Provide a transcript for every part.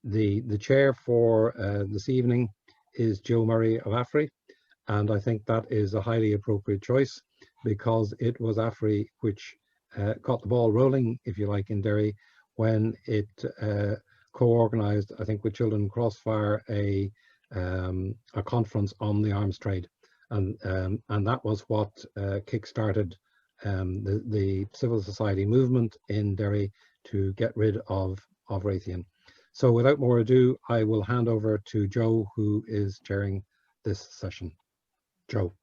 the chair for this evening is Joe Murray of AFRI, and I think that is a highly appropriate choice because it was AFRI which got the ball rolling, if you like, in Derry when it co-organised, I think, with Children Crossfire a conference on the arms trade, and that was what kick-started the civil society movement in Derry to get rid of Raytheon. So without more ado, I will hand over to Joe, who is chairing this session. Joe.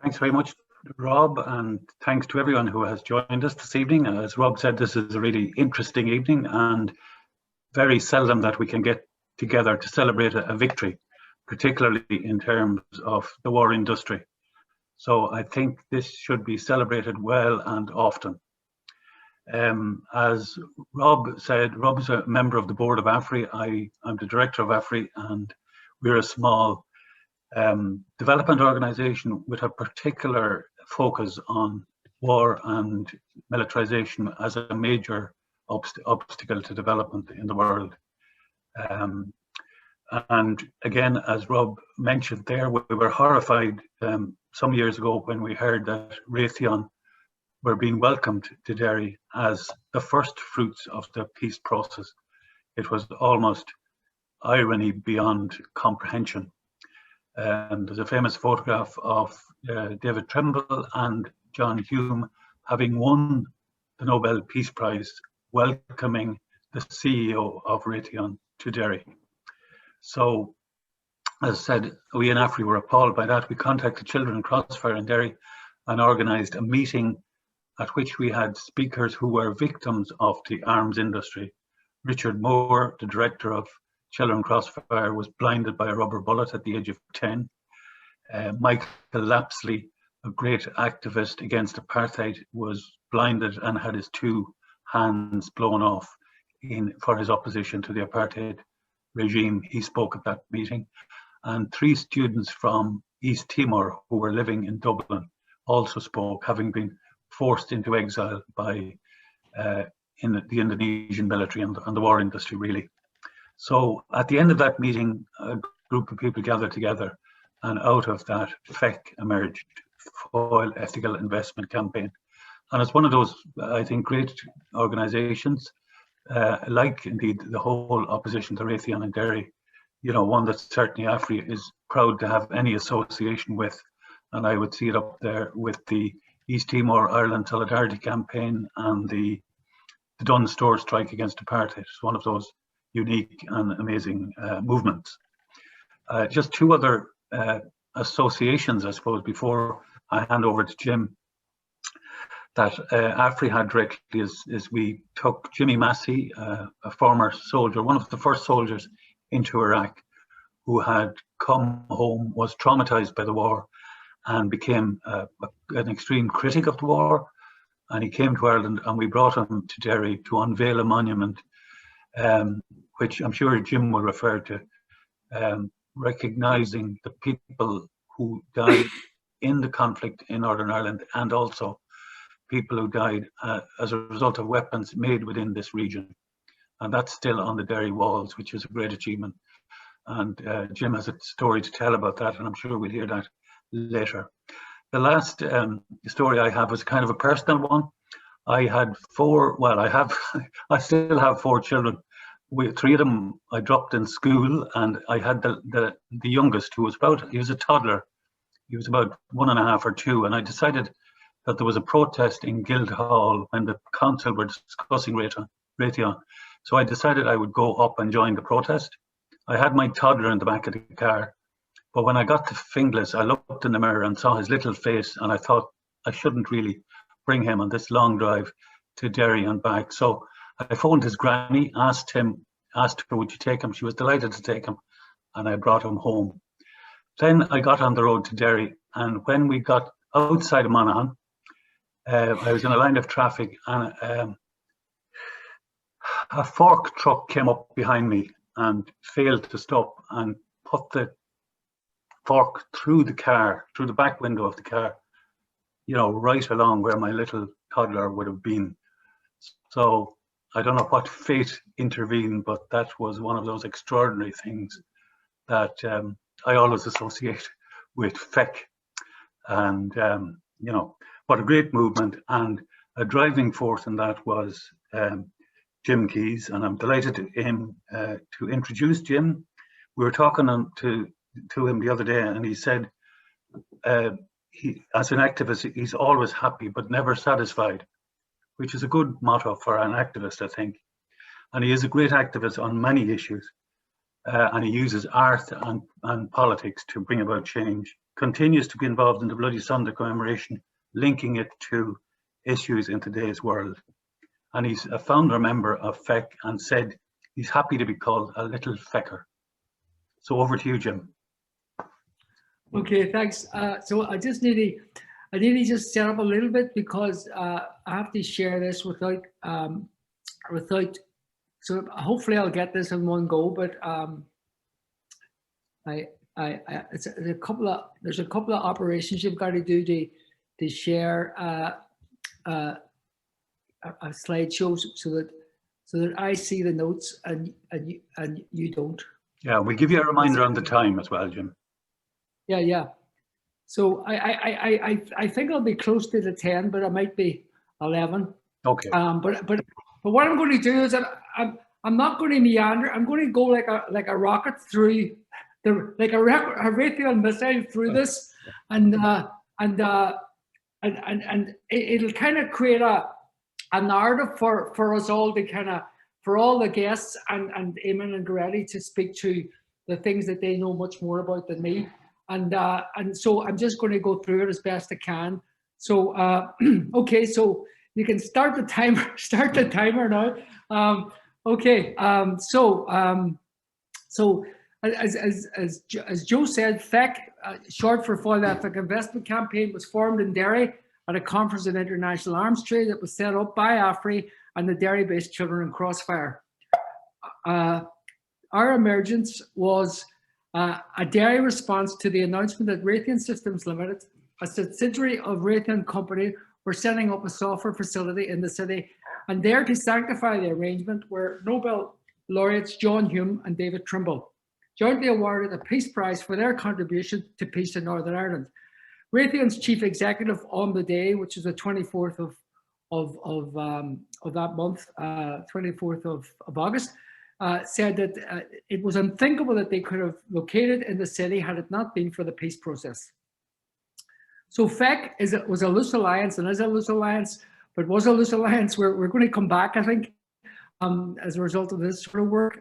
Thanks very much, Rob, and thanks to everyone who has joined us this evening. As Rob said, this is a really interesting evening, and very seldom that we can get together to celebrate a victory, particularly in terms of the war industry. So I think this should be celebrated well and often. As Rob said, Rob is a member of the board of AFRI. I'm the director of AFRI, and we're a small development organisation with a particular focus on war and militarisation as a major obstacle to development in the world. And again, as Rob mentioned there, we were horrified some years ago when we heard that Raytheon were being welcomed to Derry as the first fruits of the peace process. It was almost irony beyond comprehension. There's a famous photograph of David Trimble and John Hume having won the Nobel Peace Prize, welcoming the CEO of Raytheon to Derry. So, as I said, we in AFRI were appalled by that. We contacted Children Crossfire in Derry and organised a meeting at which we had speakers who were victims of the arms industry. Richard Moore, the director of Children Crossfire, was blinded by a rubber bullet at the age of 10. Michael Lapsley, a great activist against apartheid, was blinded and had his 2 hands blown off for his opposition to the apartheid regime. He spoke at that meeting. And 3 students from East Timor who were living in Dublin also spoke, having been forced into exile by in the Indonesian military and the war industry, really. So at the end of that meeting, a group of people gathered together, and out of that, FEC emerged, Foil Ethical Investment Campaign. And it's one of those, I think, great organisations, like indeed the whole opposition to Raytheon and Derry, you know, one that certainly AFRI is proud to have any association with. And I would see it up there with the East Timor Ireland Solidarity Campaign and the Dunn Store strike against apartheid. It's one of those unique and amazing movements. Just 2 other associations, I suppose, before I hand over to Jim, that AFRI had directly is we took Jimmy Massey, a former soldier, one of the first soldiers into Iraq, who had come home, was traumatized by the war, and became an extreme critic of the war. And he came to Ireland, and we brought him to Derry to unveil a monument, which I'm sure Jim will refer to, recognising the people who died in the conflict in Northern Ireland, and also people who died as a result of weapons made within this region. And that's still on the Derry walls, which is a great achievement. And Jim has a story to tell about that, and I'm sure we'll hear that later. The last story I have is kind of a personal one. I had 4, well, I still have 4 children. 3 of them I dropped in school, and I had the youngest, who was he was a toddler. He was about 1.5 or 2, and I decided that there was a protest in Guildhall when the council were discussing Raytheon. So I decided I would go up and join the protest. I had my toddler in the back of the car, but when I got to Finglas, I looked in the mirror and saw his little face, and I thought I shouldn't really bring him on this long drive to Derry and back. So I phoned his granny, asked her, would you take him? She was delighted to take him, and I brought him home. Then I got on the road to Derry, and when we got outside of Monaghan, I was in a line of traffic, and a fork truck came up behind me and failed to stop and put the fork through the car, through the back window of the car, you know, right along where my little toddler would have been. So I don't know what fate intervened, but that was one of those extraordinary things that I always associate with FEC. And, you know, what a great movement. And a driving force in that was Jim Keyes. And I'm delighted to introduce Jim. We were talking to him the other day, and he said, he, as an activist, he's always happy but never satisfied, which is a good motto for an activist, I think. And he is a great activist on many issues, and he uses art and politics to bring about change. Continues to be involved in the Bloody Sunday commemoration, linking it to issues in today's world. And he's a founder member of FEC and said he's happy to be called a little fecker. So over to you, Jim. Okay, thanks. So I need to just set up a little bit, because I have to share this without so hopefully I'll get this in one go, but there's a couple of operations you've got to do to share a slideshow so that I see the notes and you don't. Yeah, we'll give you a reminder on the time as well, Jim. Yeah. So I think I'll be close to the 10, but I might be 11. Okay. But what I'm going to do is that I'm not going to meander. I'm going to go like a rocket through like a Raytheon missile through this, and it'll kind of create a narrative for us all to kind of, for all the guests and Eamonn and Goretti to speak to the things that they know much more about than me. And so I'm just going to go through it as best I can. So okay, so you can start the timer. Start the timer now. Okay. So as Joe said, FEC, short for Foil Ethic Investment Campaign, was formed in Derry at a conference on international arms trade that was set up by AFRI and the Derry-based Children in Crossfire. Our emergence was a Derry response to the announcement that Raytheon Systems Limited, a subsidiary of Raytheon Company, were setting up a software facility in the city, and there to sanctify the arrangement were Nobel laureates John Hume and David Trimble, jointly awarded a Peace Prize for their contribution to peace in Northern Ireland. Raytheon's chief executive on the day, which is the 24th of that month, 24th of August, said that it was unthinkable that they could have located in the city had it not been for the peace process. So FEC was a loose alliance and is a loose alliance, but was a loose alliance. We're going to come back, I think, as a result of this sort of work,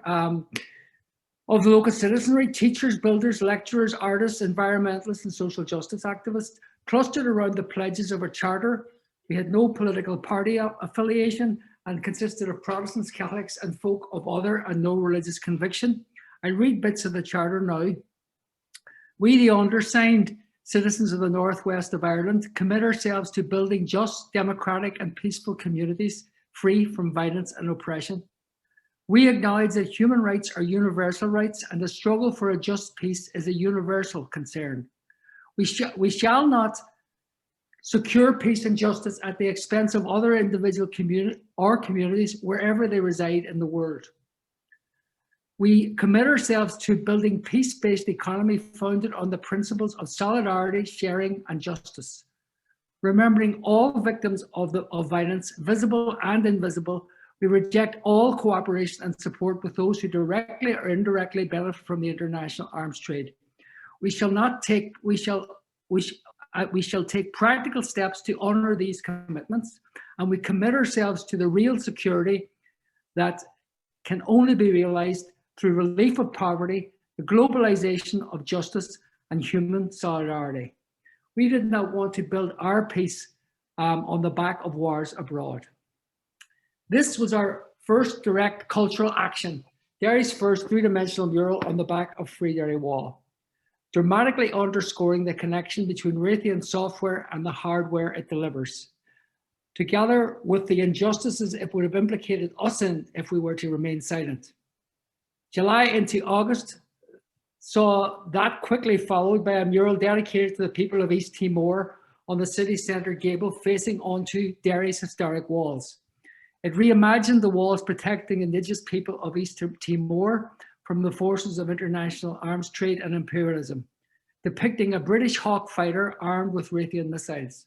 of the local citizenry, teachers, builders, lecturers, artists, environmentalists, and social justice activists, clustered around the pledges of a charter. We had no political party affiliation and consisted of Protestants, Catholics, and folk of other and no religious conviction. I read bits of the charter now. We, the undersigned citizens of the Northwest of Ireland, commit ourselves to building just, democratic, and peaceful communities free from violence and oppression. We acknowledge that human rights are universal rights, and the struggle for a just peace is a universal concern. We shall not secure peace and justice at the expense of other individual communities wherever they reside in the world. We commit ourselves to building peace-based economy founded on the principles of solidarity, sharing, and justice. Remembering all victims of violence, visible and invisible, we reject all cooperation and support with those who directly or indirectly benefit from the international arms trade. We shall take practical steps to honour these commitments, and we commit ourselves to the real security that can only be realised through relief of poverty, the globalisation of justice, and human solidarity. We did not want to build our peace on the back of wars abroad. This was our first direct cultural action, Derry's first three-dimensional mural on the back of Free Derry Wall, dramatically underscoring the connection between Raytheon software and the hardware it delivers, together with the injustices it would have implicated us in if we were to remain silent. July into August saw that quickly followed by a mural dedicated to the people of East Timor on the city centre gable facing onto Derry's historic walls. It reimagined the walls protecting indigenous people of East Timor from the forces of international arms trade and imperialism, depicting a British Hawk fighter armed with Raytheon missiles,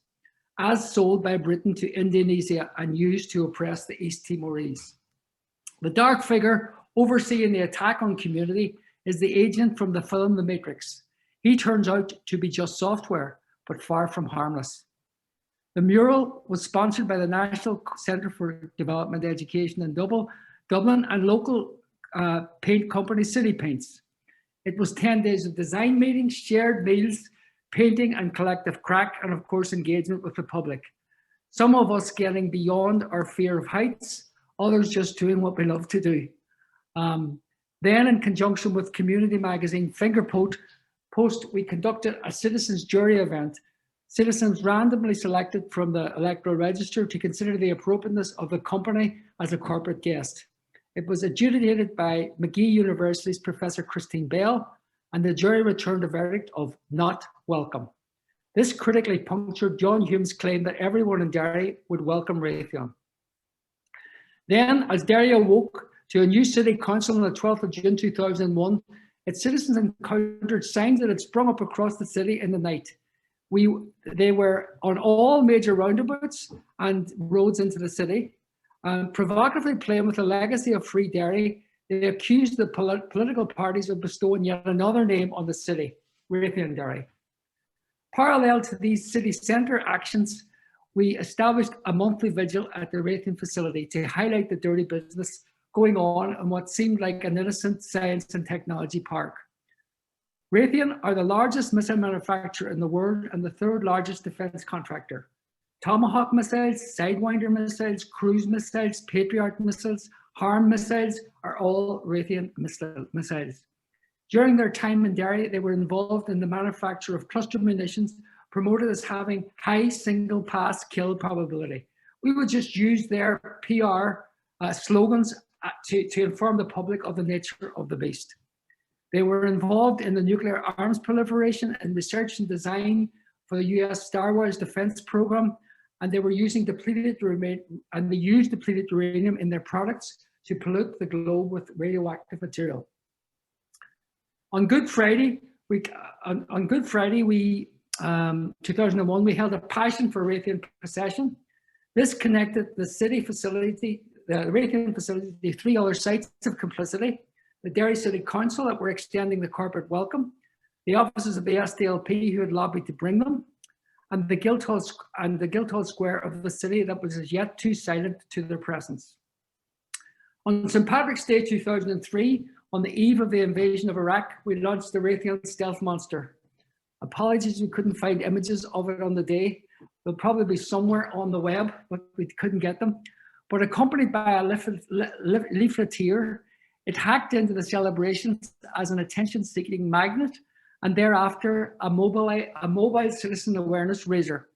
as sold by Britain to Indonesia and used to oppress the East Timorese. The dark figure overseeing the attack on community is the agent from the film The Matrix. He turns out to be just software, but far from harmless. The mural was sponsored by the National Centre for Development Education in Dublin and local paint company City Paints. It was 10 days of design meetings, shared meals, painting and collective crack, and of course engagement with the public. Some of us getting beyond our fear of heights, others just doing what we love to do. Then in conjunction with community magazine Finger Post, we conducted a citizens jury event. Citizens randomly selected from the electoral register to consider the appropriateness of the company as a corporate guest. It was adjudicated by McGee University's Professor Christine Bell, and the jury returned a verdict of not welcome. This critically punctured John Hume's claim that everyone in Derry would welcome Raytheon. Then, as Derry awoke to a new city council on the 12th of June 2001, its citizens encountered signs that had sprung up across the city in the night. They were on all major roundabouts and roads into the city. Provocatively playing with the legacy of Free Derry, they accused the political parties of bestowing yet another name on the city, Raytheon Derry. Parallel to these city centre actions, we established a monthly vigil at the Raytheon facility to highlight the dirty business going on in what seemed like an innocent science and technology park. Raytheon are the largest missile manufacturer in the world and the third largest defence contractor. Tomahawk missiles, Sidewinder missiles, cruise missiles, Patriot missiles, HARM missiles are all Raytheon missiles. During their time in Derry, they were involved in the manufacture of cluster munitions promoted as having high single pass kill probability. We would just use their PR slogans to inform the public of the nature of the beast. They were involved in the nuclear arms proliferation and research and design for the US Star Wars defense program, and they were using depleted uranium in their products to pollute the globe with radioactive material. On Good Friday, 2001, we held a Passion for Raytheon procession. This connected the city facility, the Raytheon facility, to three other sites of complicity: the Derry City Council that were extending the corporate welcome, the offices of the SDLP who had lobbied to bring them, and the Guildhall Square of the city that was as yet too silent to their presence. On St. Patrick's Day 2003, on the eve of the invasion of Iraq, we launched the Raytheon Stealth Monster. Apologies we couldn't find images of it on the day. They'll probably be somewhere on the web, but we couldn't get them. But accompanied by a leafleteer, it hacked into the celebrations as an attention-seeking magnet, and thereafter a mobile citizen awareness raiser,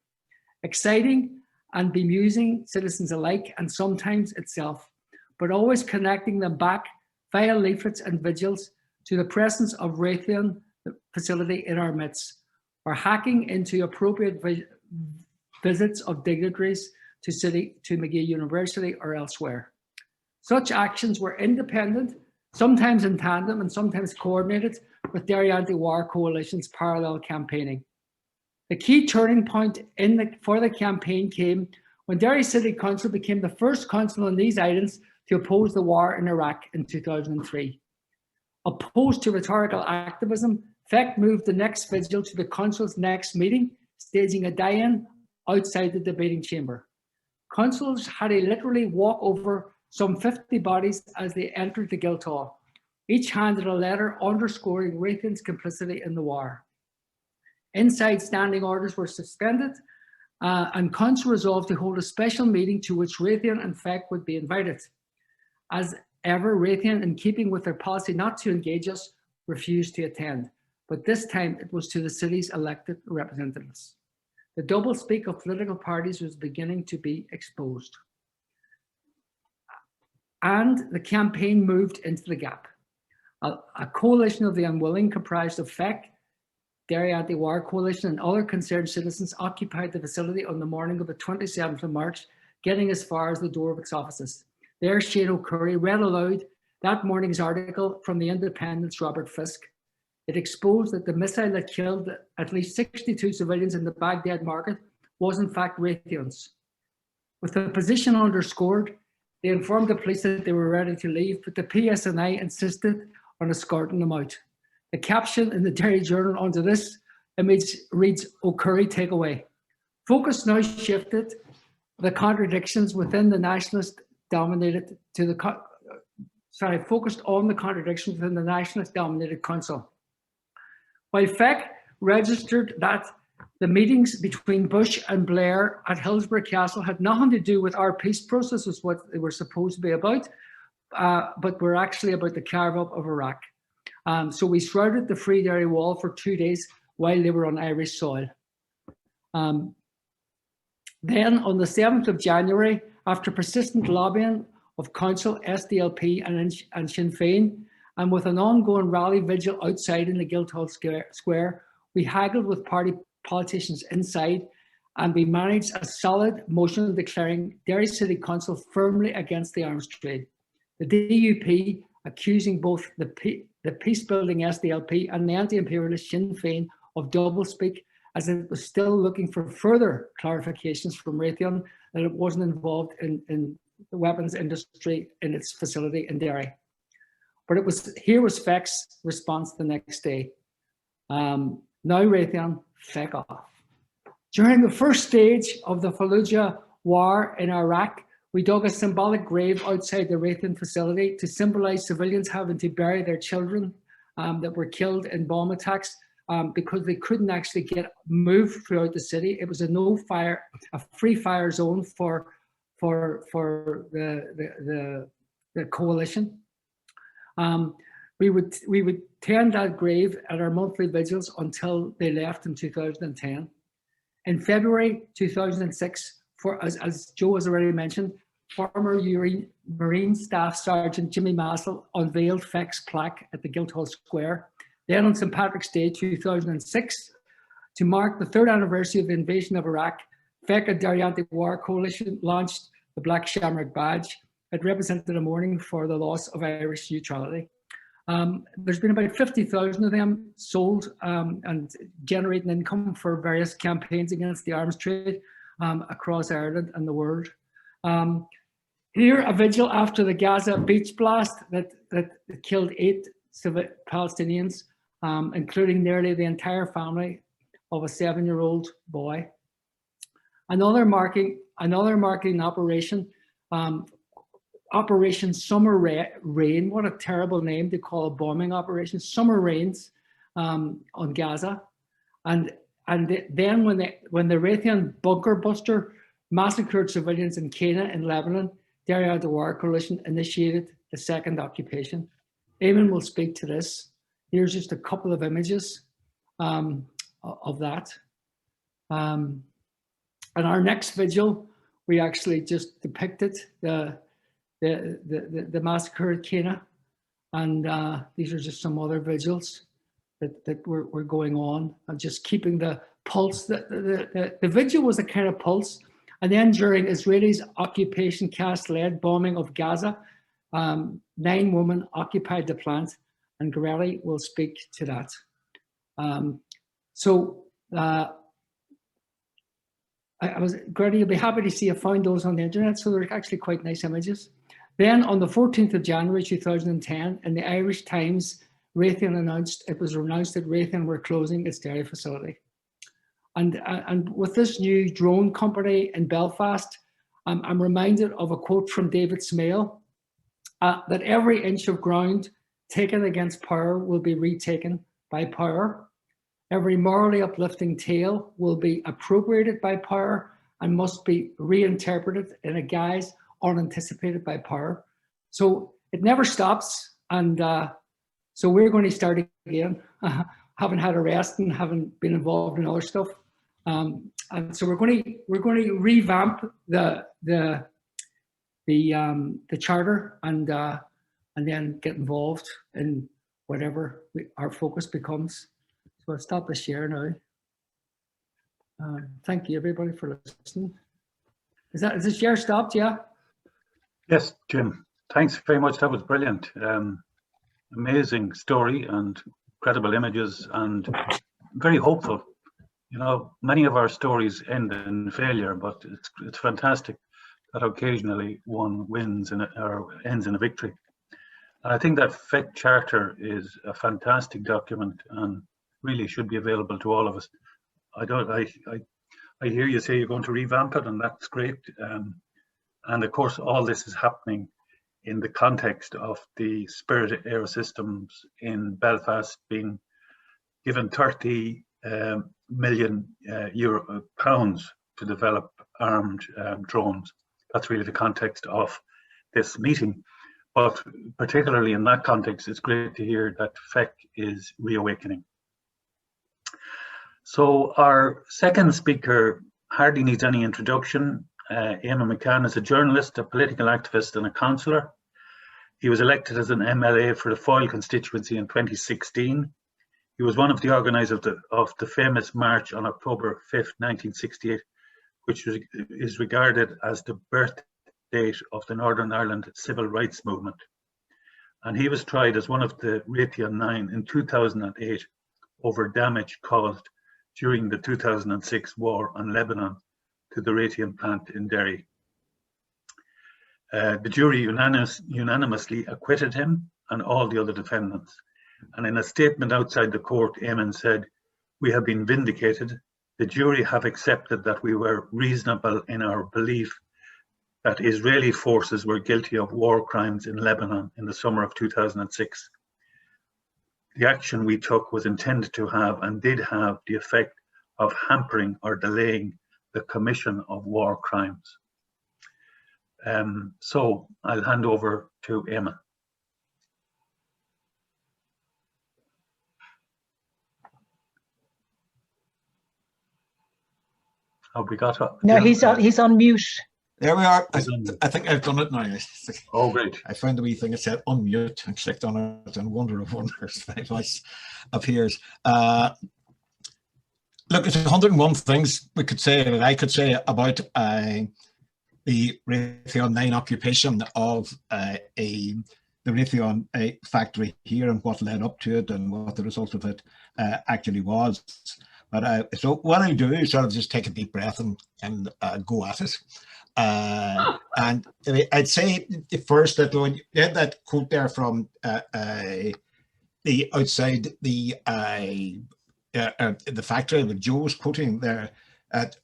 exciting and bemusing citizens alike, and sometimes itself, but always connecting them back via leaflets and vigils to the presence of Raytheon facility in our midst, or hacking into appropriate visits of dignitaries to McGee University or elsewhere. Such actions were independent, sometimes in tandem and sometimes coordinated with Derry Anti-War Coalition's parallel campaigning. The key turning point for the campaign came when Derry City Council became the first council on these items to oppose the war in Iraq in 2003. Opposed to rhetorical activism, FEC moved the next vigil to the council's next meeting, staging a die-in outside the debating chamber. Councillors had to literally walk over some 50 bodies as they entered the Guildhall. Each handed a letter underscoring Raytheon's complicity in the war. Inside, standing orders were suspended, and Council resolved to hold a special meeting to which Raytheon and FEC would be invited. As ever, Raytheon, in keeping with their policy not to engage us, refused to attend. But this time it was to the city's elected representatives. The doublespeak of political parties was beginning to be exposed. And the campaign moved into the gap. A coalition of the unwilling, comprised of FEC, Derry Anti-War Coalition, and other concerned citizens occupied the facility on the morning of the 27th of March, getting as far as the door of its offices. There, Shane O'Curry read aloud that morning's article from the Independent's Robert Fisk. It exposed that the missile that killed at least 62 civilians in the Baghdad market was in fact Raytheon's. With the position underscored, they informed the police that they were ready to leave, but the PSNI insisted on escorting them out. The caption in the Derry Journal under this image reads, "O'Curry takeaway." Focus now shifted the contradictions within the nationalist dominated to the focused on the contradictions within the nationalist dominated council. While FEC registered that the meetings between Bush and Blair at Hillsborough Castle had nothing to do with our peace process, was what they were supposed to be about, but were actually about the carve-up of Iraq. So we shrouded the Free Derry Wall for 2 days while they were on Irish soil. Then on the 7th of January, after persistent lobbying of Council, SDLP and Sinn Féin, and with an ongoing rally vigil outside in the Guildhall Square, we haggled with party politicians inside, and we managed a solid motion declaring Derry City Council firmly against the arms trade. The DUP accusing both the peace-building SDLP and the anti-imperialist Sinn Féin of doublespeak, as it was still looking for further clarifications from Raytheon that it wasn't involved in the weapons industry in its facility in Derry. But here was FEC's response the next day. Now Raytheon, feck off. During the first stage of the Fallujah war in Iraq, we dug a symbolic grave outside the Raytheon facility to symbolize civilians having to bury their children that were killed in bomb attacks because they couldn't actually get moved throughout the city. It was a free fire zone for the coalition. We would tend that grave at our monthly vigils until they left in 2010. In February 2006, as Joe has already mentioned, former Marine Staff Sergeant Jimmy Massell unveiled FEC's plaque at the Guildhall Square. Then on St. Patrick's Day 2006, to mark the 3rd anniversary of the invasion of Iraq, FEC and Derry Anti-War Coalition launched the Black Shamrock Badge. It represented a mourning for the loss of Irish neutrality. There's been about 50,000 of them sold and generating income for various campaigns against the arms trade across Ireland and the world. Here, a vigil after the Gaza beach blast that killed 8 Palestinians, including nearly the entire family of a 7-year-old boy. Another marketing operation, Operation Summer Rain. What a terrible name to call a bombing operation. Summer Rains on Gaza, and then when the Raytheon bunker buster massacred civilians in Cana in Lebanon, Derry Anti-War Coalition initiated the second occupation. Eamonn will speak to this. Here's just a couple of images of that. And our next vigil, we actually just depicted the massacre at Cana, and these are just some other vigils that were going on, and just keeping the pulse. The vigil was a kind of pulse, and then during Israelis' occupation cast-led bombing of Gaza, 9 women occupied the plant, and Goretti will speak to that. Goretti, you'll be happy to see I found those on the internet, so they're actually quite nice images. Then on the 14th of January 2010, in the Irish Times, it was announced that Raytheon were closing its Derry facility. And with this new drone company in Belfast, I'm reminded of a quote from David Smale, that every inch of ground taken against power will be retaken by power. Every morally uplifting tale will be appropriated by power and must be reinterpreted in a guise unanticipated by power. So it never stops, and so we're going to start again. Haven't had a rest and haven't been involved in other stuff, and so we're going to revamp the charter and then get involved in whatever our focus becomes. So I'll stop the share now. Thank you everybody for listening. Is the share stopped? Yeah. Yes, Jim. Thanks very much. That was brilliant. Amazing story and incredible images and very hopeful. You know, many of our stories end in failure, but it's fantastic that occasionally one wins or ends in a victory. And I think that FEC Charter is a fantastic document and really should be available to all of us. I hear you say you're going to revamp it, and that's great. And of course, all this is happening in the context of the Spirit Aerosystems in Belfast being given 30 million pounds to develop armed drones. That's really the context of this meeting. But particularly in that context, it's great to hear that FEC is reawakening. So our second speaker hardly needs any introduction. Eamonn McCann is a journalist, a political activist and a councillor. He was elected as an MLA for the Foyle constituency in 2016. He was one of the organisers of the famous march on October 5th, 1968, which is regarded as the birth date of the Northern Ireland civil rights movement. And he was tried as one of the Raytheon 9 in 2008 over damage caused during the 2006 war on Lebanon to the Raytheon plant in Derry. The jury unanimously acquitted him and all the other defendants. And in a statement outside the court, Eamonn said, "We have been vindicated. The jury have accepted that we were reasonable in our belief that Israeli forces were guilty of war crimes in Lebanon in the summer of 2006. The action we took was intended to have and did have the effect of hampering or delaying the commission of war crimes." So I'll hand over to Eamonn. Have we got up? No, he's on mute. There we are. I think I've done it now. Oh, great. I found the wee thing that said unmute and clicked on it, and wonder of wonders, my voice appears. Look, it's 101 things we could say, that I could say about the Raytheon 9 occupation of the Raytheon factory here and what led up to it and what the result of it actually was. But so what I'll do is sort of just take a deep breath and go at it. And I'd say first that when you had that quote there from the outside the factory that Joe was quoting there at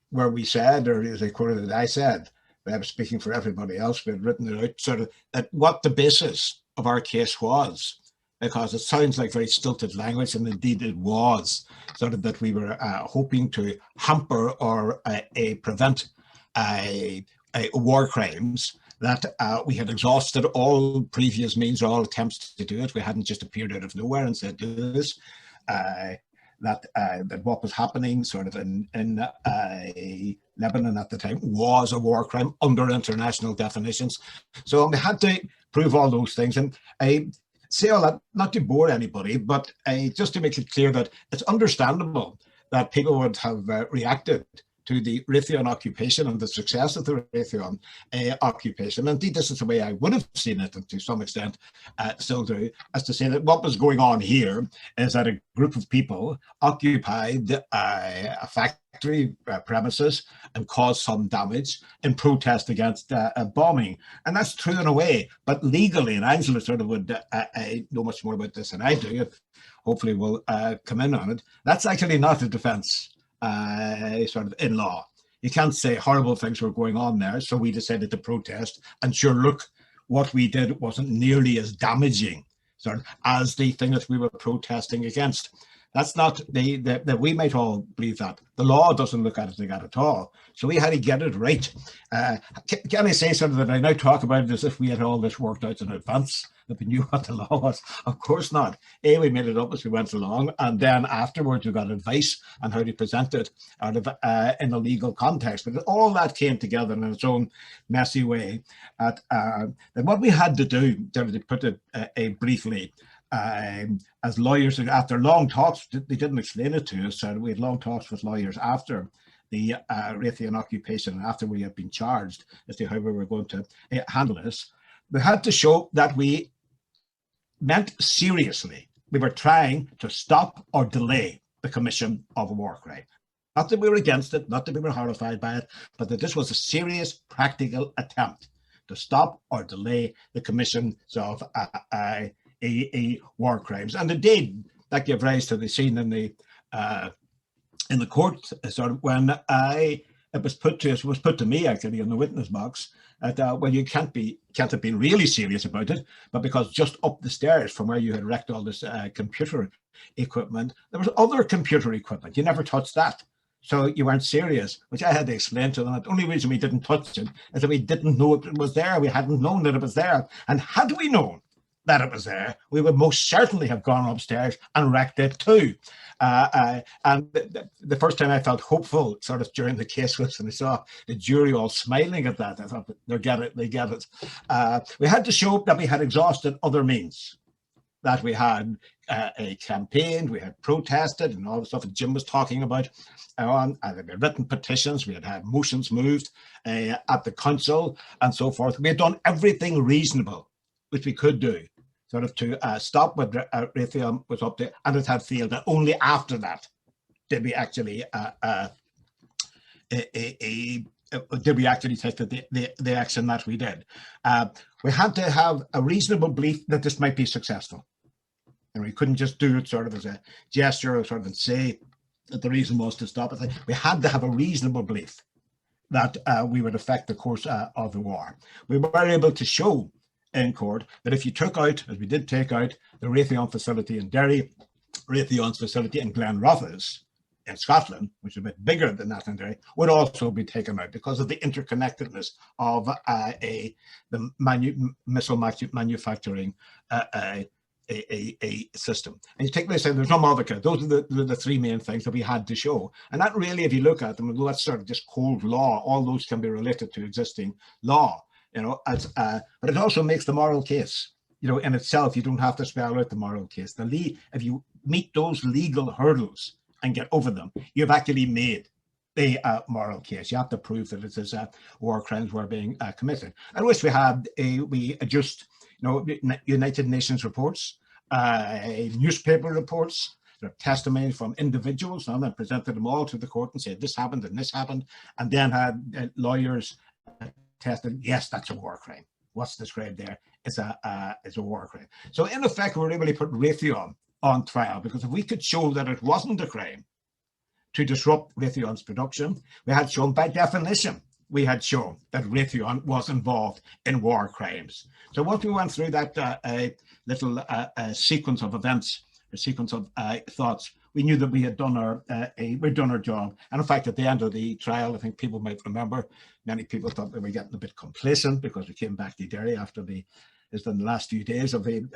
where we said, or as I quoted it, I said, but I was speaking for everybody else, we had written it out, sort of that what the basis of our case was, because it sounds like very stilted language, and indeed it was, sort of that we were hoping to hamper or prevent war crimes, that we had exhausted all previous means, all attempts to do it. We hadn't just appeared out of nowhere and said, do this. That what was happening sort of in Lebanon at the time was a war crime under international definitions. So we had to prove all those things. And I say all that not to bore anybody, but just to make it clear that it's understandable that people would have reacted to the Raytheon occupation and the success of the Raytheon occupation. Indeed, this is the way I would have seen it, and to some extent still do, as to say that what was going on here is that a group of people occupied a factory premises and caused some damage in protest against a bombing. And that's true in a way, but legally, and Angela sort of would know much more about this than I do, hopefully will come in on it, that's actually not a defense sort of in law. You can't say horrible things were going on there, so we decided to protest, and sure, look, what we did wasn't nearly as damaging sort of as the thing that we were protesting against. That's not that we might all believe that. The law doesn't look at it like that at all. So we had to get it right. Can I say something that I now talk about it as if we had all this worked out in advance, that we knew what the law was? Of course not. We made it up as we went along, and then afterwards we got advice on how to present it out of in a legal context. But all that came together in its own messy way. That what we had to do, to put it briefly, as lawyers, after long talks, they didn't explain it to us, so we had long talks with lawyers after the Raytheon occupation, and after we had been charged as to how we were going to handle this, we had to show that we meant seriously. We were trying to stop or delay the commission of a war crime. Not that we were against it, not that we were horrified by it, but that this was a serious, practical attempt to stop or delay the commission of war crimes. And indeed, that gave rise to the scene in the court, sort of when it was put to me actually in the witness box that well, you can't have been really serious about it, but because just up the stairs from where you had wrecked all this computer equipment, there was other computer equipment. You never touched that. So you weren't serious, which I had to explain to them. The only reason we didn't touch it is that we didn't know it was there. We hadn't known that it was there. And had we known that it was there, we would most certainly have gone upstairs and wrecked it too. And the first time I felt hopeful sort of during the case was when I saw the jury all smiling at that. I thought, they get it. We had to show that we had exhausted other means, that we had a campaign, we had protested and all the stuff that Jim was talking about. And we had written petitions, we had had motions moved at the council and so forth. We had done everything reasonable which we could do, sort of to stop what Raytheon was up to, and it had failed. And only after that did we actually take the action that we did. We had to have a reasonable belief that this might be successful. And we couldn't just do it sort of as a gesture or sort of say that the reason was to stop it. We had to have a reasonable belief that we would affect the course of the war. We were able to show in court that if you took out, as we did take out, the Raytheon facility in Derry, Raytheon's facility in Glenrothes in Scotland, which is a bit bigger than that in Derry, would also be taken out because of the interconnectedness of the missile manufacturing a system. And you take this and there's no modifier. Those are the three main things that we had to show. And that really, if you look at them, although that's sort of just cold law, all those can be related to existing law, you know, but it also makes the moral case, you know, in itself. You don't have to spell out the moral case. If you meet those legal hurdles and get over them, you've actually made the moral case. You have to prove that it is war crimes were being committed. I wish we had just, you know, United Nations reports, newspaper reports, testimony from individuals, and then presented them all to the court and said this happened and this happened, and then had lawyers tested, yes, that's a war crime. What's described there is a war crime. So in effect, we were able to put Raytheon on trial, because if we could show that it wasn't a crime to disrupt Raytheon's production, we had shown by definition, we had shown that Raytheon was involved in war crimes. So once we went through that little sequence of events, a sequence of thoughts, we knew that we had done our job. And in fact, at the end of the trial, I think people might remember, many people thought they were getting a bit complacent because we came back to Derry after the last few days of the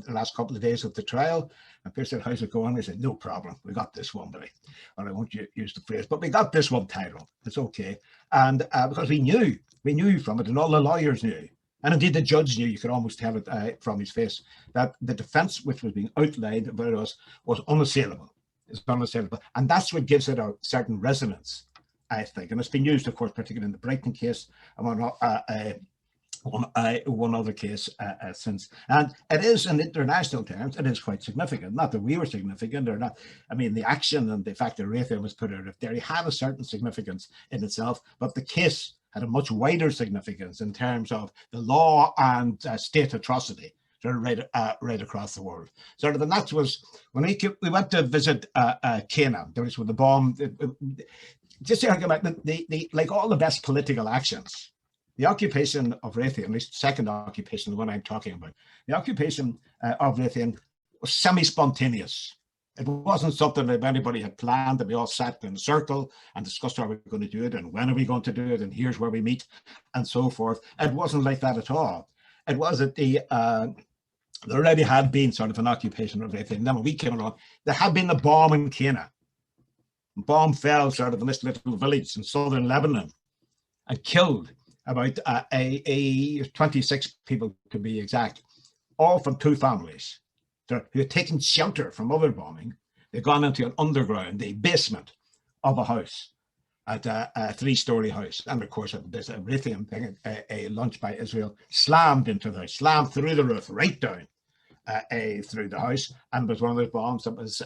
last couple of days of the trial. And Pierce said, "How's it going?" I said, "No problem. We got this one, buddy." Or I won't use the phrase, but we got this one titled. It's okay. And because we knew from it, and all the lawyers knew, and indeed the judge knew, you could almost tell it from his face, that the defense which was being outlined about us was unassailable. It's unassailable. And that's what gives it a certain resonance, I think. And it's been used, of course, particularly in the Brighton case, and one other case since. And it is, in international terms, it is quite significant. Not that we were significant or not. I mean, the action and the fact that Raytheon was put out of Derry had a certain significance in itself, but the case had a much wider significance in terms of the law and state atrocity right across the world. So that was when we went to visit Cana. There was with the bomb. Just to think about like all the best political actions. The occupation of Raytheon, at least the second occupation, the one I'm talking about, the occupation of Raytheon was semi-spontaneous. It wasn't something that anybody had planned, that we all sat in a circle and discussed how we're going to do it and when are we going to do it and here's where we meet and so forth. It wasn't like that at all. It was that there already had been sort of an occupation of Raytheon. And then when we came along, there had been a bomb in Cana. The bomb fell sort of in this little village in southern Lebanon and killed about 26 people to be exact, all from two families who had taken shelter from other bombing. They'd gone into an underground, the basement of a house. at a three-story house. And of course, there's a Raytheon thing, a launch by Israel, slammed into the house, slammed through the roof, right down through the house, and was one of those bombs that was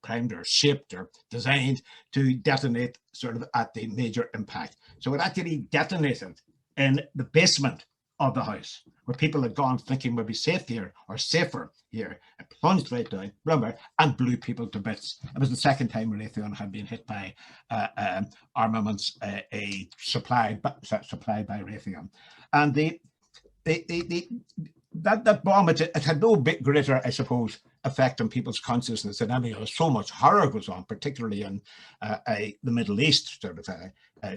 primed or shaped or designed to detonate sort of at the major impact. So it actually detonated in the basement of the house, where people had gone thinking would be safe here or safer here. It plunged right down, remember, and blew people to bits. It was the second time Raytheon had been hit by armaments supplied by Raytheon. And that bomb, it had no bit greater, I suppose, effect on people's consciousness than any other. So much horror goes on, particularly in the Middle East, sort of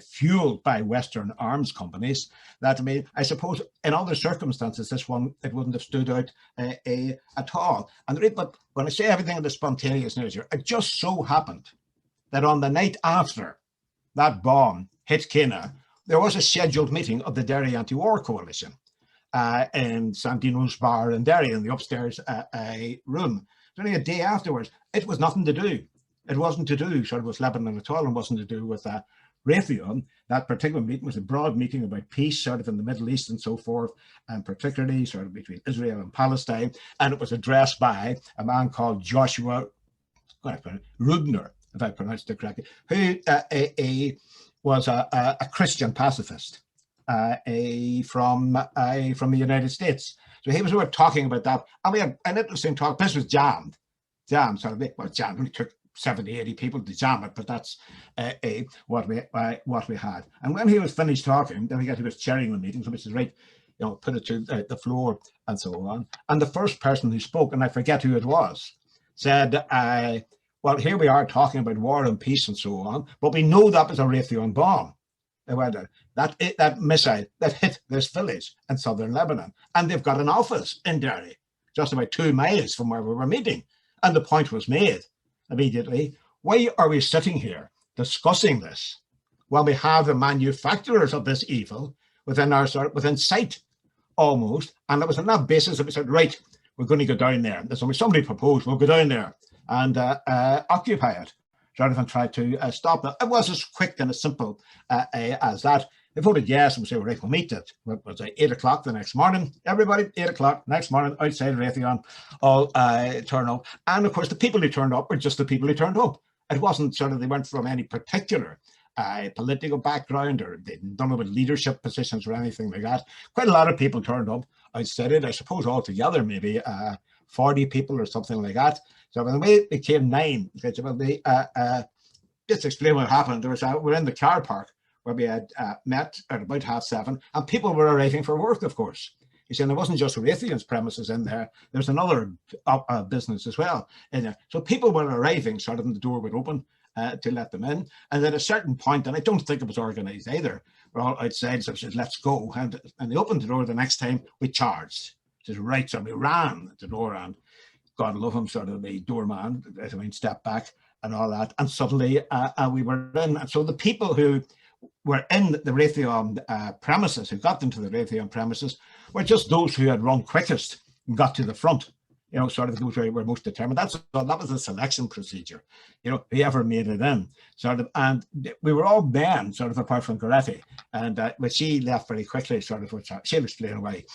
fueled by Western arms companies, that, I mean, I suppose in other circumstances, this one, it wouldn't have stood out at all. But when I say everything in the spontaneous nature, it just so happened that on the night after that bomb hit Cana, there was a scheduled meeting of the Derry Anti-War Coalition in Santino's bar in Derry, in the upstairs room. Only a day afterwards. It was nothing to do. It wasn't to do sort of with Lebanon at all, and wasn't to do with Raytheon. That particular meeting was a broad meeting about peace, sort of in the Middle East and so forth, and particularly sort of between Israel and Palestine. And it was addressed by a man called Joshua Rudner, if I pronounced it correctly, who was a Christian pacifist. From the United States. So he was sort of talking about that. And we had an interesting talk. This was jammed sort of, well, jammed. It only took 70, 80 people to jam it, but that's what we had. And when he was finished talking, then he was chairing the meeting, so he says, right, you know, put it to the floor and so on. And the first person who spoke, and I forget who it was, said, well, here we are talking about war and peace and so on, but we know that was a Raytheon bomb. That missile that hit this village in southern Lebanon, and they've got an office in Derry, just about 2 miles from where we were meeting. And the point was made immediately: why are we sitting here discussing this when we have the manufacturers of this evil within sight almost? And it was on that basis that we said, right, we're going to go down there. Somebody proposed we'll go down there and occupy it. Jonathan tried to stop it. It was as quick and as simple as that. They voted yes, and we said, right, we'll meet at, what was it, 8 o'clock the next morning. Everybody, 8 o'clock next morning, outside Raytheon, all turn up. And of course, the people who turned up were just the people who turned up. It wasn't sort of, they weren't from any particular political background, or they didn't know about leadership positions or anything like that. Quite a lot of people turned up outside it. I suppose altogether, maybe 40 people or something like that. So when it became 9, just to explain what happened, we're in the car park where we had met at about 7:30, and people were arriving for work, of course. You see, and it wasn't just Raytheon's premises in there. There's another business as well in there. So people were arriving, sort of, and the door would open to let them in. And at a certain point, and I don't think it was organised either, we're all outside, so I said, let's go. And they opened the door the next time, we charged. Just right, so we ran at the door, and God love him, sort of the doorman, I mean, stepped back and all that. And suddenly we were in. And so the people who were in the Raytheon premises, who got into the Raytheon premises, were just those who had run quickest and got to the front. You know, sort of those who were most determined. That was a selection procedure. You know, whoever made it in, sort of. And we were all men, sort of, apart from Goretti. And but she left very quickly, sort of, which she'll explain away.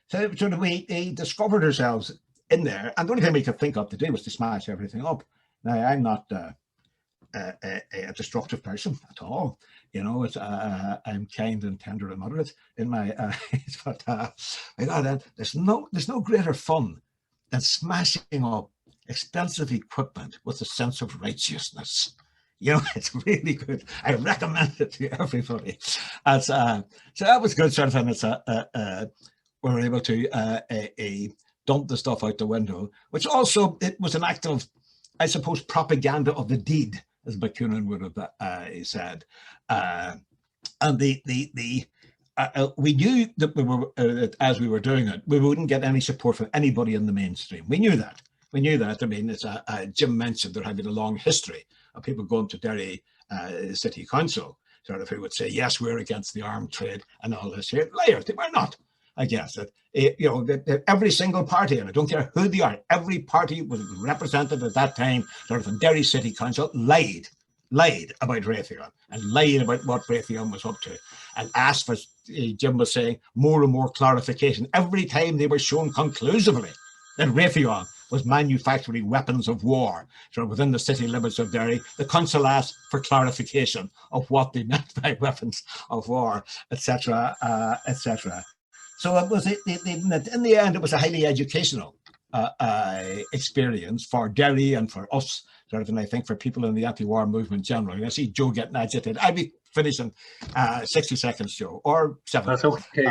So sort of we discovered ourselves in there, and the only thing we could think of to do was to smash everything up. Now, I'm not a destructive person at all. You know, I'm kind and tender and moderate in my but there's no greater fun than smashing up expensive equipment with a sense of righteousness. You know, it's really good. I recommend it to everybody. So that was good, sort of, and it's we were able to dump the stuff out the window, which also, it was an act of, I suppose, propaganda of the deed, as McCann would have said. And we knew that we were, as we were doing it, we wouldn't get any support from anybody in the mainstream. We knew that. We knew that. I mean, it's Jim mentioned there had been a long history of people going to Derry City Council, sort of, who would say, yes, we're against the arms trade and all this here. Liars, they were not. I guess. Every single party, and I don't care who they are, every party was represented at that time, sort of in Derry City Council, lied about Raytheon and lied about what Raytheon was up to, and asked for, Jim was saying, more and more clarification. Every time they were shown conclusively that Raytheon was manufacturing weapons of war, so within the city limits of Derry, the council asked for clarification of what they meant by weapons of war, etc., etc. So it was, in the end, it was a highly educational experience for Derry and for us, sort of, and I think for people in the anti-war movement generally. I see Joe getting agitated. I'll be finishing 60 seconds, Joe, or 7. That's okay.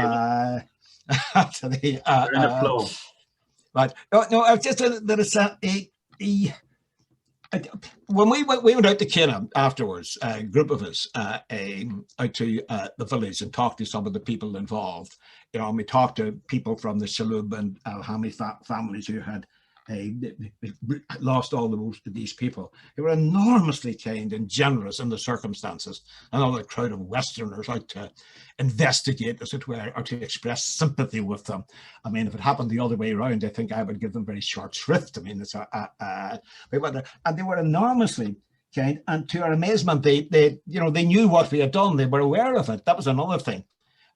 We're in a flow. But no, just that it's when we went out to Kenya afterwards, a group of us out to the village and talked to some of the people involved. And we talked to people from the Shalub and Al-Hami families who had lost all the most of these people. They were enormously kind and generous in the circumstances, and all the crowd of Westerners out to investigate, as it were, or to express sympathy with them. I mean, if it happened the other way around, I think I would give them very short shrift. I mean, and they were enormously kind, and to our amazement, they knew what we had done. They were aware of it. That was another thing.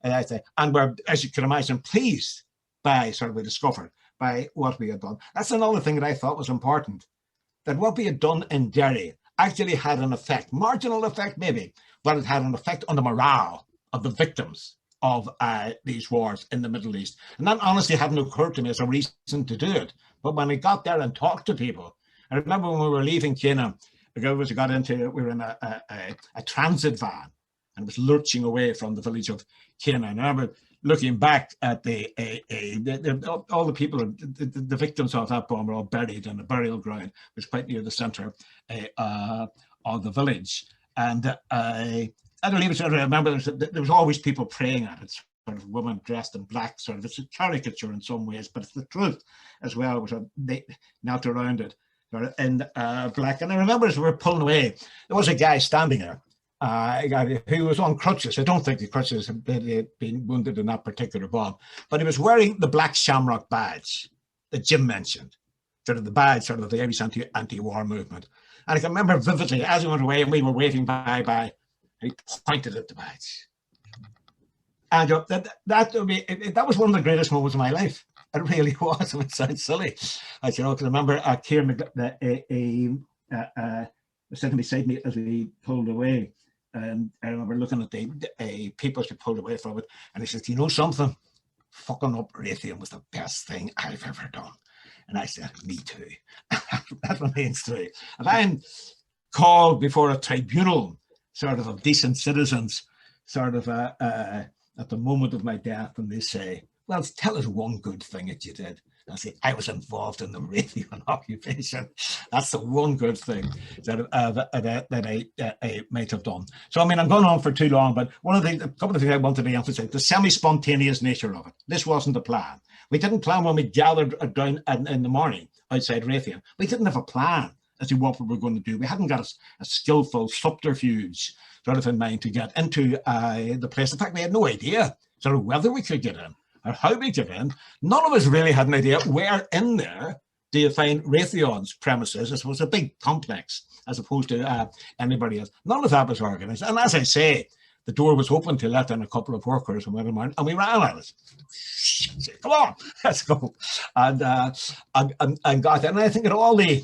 And were, as you can imagine, pleased by sort of we discovered by what we had done. That's another thing that I thought was important, that what we had done in Derry actually had an effect, marginal effect maybe, but it had an effect on the morale of the victims of these wars in the Middle East. And that honestly hadn't occurred to me as a reason to do it. But when I got there and talked to people, I remember when we were leaving Kenya, we were in a transit van and it was lurching away from the village of Kenya. And I remember looking back at all the people, the victims of that bomb were all buried in a burial ground, which was quite near the centre of the village. And I don't even remember, there was always people praying at it, sort of women dressed in black, sort of, it's a caricature in some ways, but it's the truth as well, which they knelt around it in black. And I remember as we were pulling away, there was a guy standing there, who was on crutches. I don't think the crutches had been wounded in that particular bomb, but he was wearing the black shamrock badge that Jim mentioned, sort of the badge, sort of the Irish anti-war movement. And I can remember vividly, as we went away and we were waving bye-bye, he pointed at the badge. And that was one of the greatest moments of my life. It really was. It sounds silly, because I remember Kieran sitting beside me as we pulled away. And I remember looking at the people who pulled away from it, and he said, "You know something? Fucking up Raytheon was the best thing I've ever done." And I said, "Me too." That remains true. If I'm called before a tribunal, sort of decent citizens, sort of at the moment of my death, and they say, "Well, tell us one good thing that you did." I say, "I was involved in the Raytheon occupation." That's the one good thing that I might have done. So, I mean, I'm going on for too long, but a couple of things I wanted to emphasize, the semi-spontaneous nature of it. This wasn't a plan. We didn't plan when we gathered down in the morning outside Raytheon. We didn't have a plan as to what we were going to do. We hadn't got a skillful subterfuge sort of in mind to get into the place. In fact, we had no idea sort of whether we could get in or how we get in. None of us really had an idea where in there do you find Raytheon's premises. It was a big complex as opposed to anybody else. None of that was organised. And as I say, the door was open to let in a couple of workers and we ran at it. Come on, let's go. And got there. And I think in all the,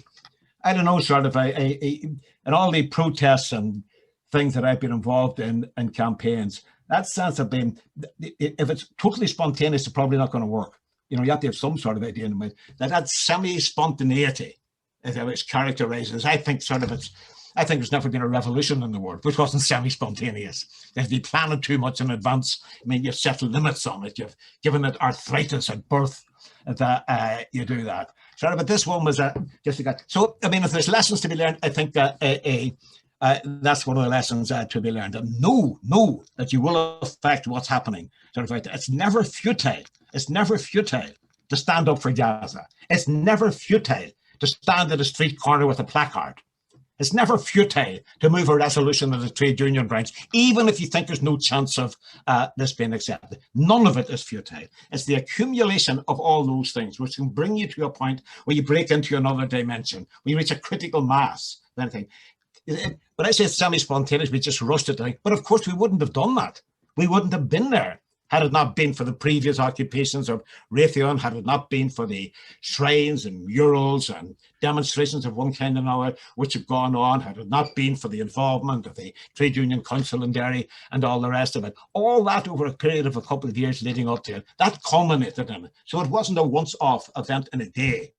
I don't know, sort of in all the protests and things that I've been involved in campaigns, that sense of being, if it's totally spontaneous, it's probably not going to work. You know, you have to have some sort of idea in mind. That semi-spontaneity, as I was characterized, I think there's never been a revolution in the world which wasn't semi-spontaneous. If you plan it too much in advance, I mean, you've set limits on it. You've given it arthritis at birth that you do that. Sorry, but this one was just a guy. So, I mean, if there's lessons to be learned, I think that that's one of the lessons to be learned. And know that you will affect what's happening. Sort of, it's never futile. It's never futile to stand up for Gaza. It's never futile to stand at a street corner with a placard. It's never futile to move a resolution of the trade union branch, even if you think there's no chance of this being accepted. None of it is futile. It's the accumulation of all those things which can bring you to a point where you break into another dimension, where you reach a critical mass. Anything. But I say it's semi-spontaneous, we just rushed it. But of course, we wouldn't have done that. We wouldn't have been there had it not been for the previous occupations of Raytheon, had it not been for the shrines and murals and demonstrations of one kind and another which have gone on, had it not been for the involvement of the Trade Union Council in Derry and all the rest of it. All that over a period of a couple of years leading up to it, that culminated in it. So it wasn't a once-off event in a day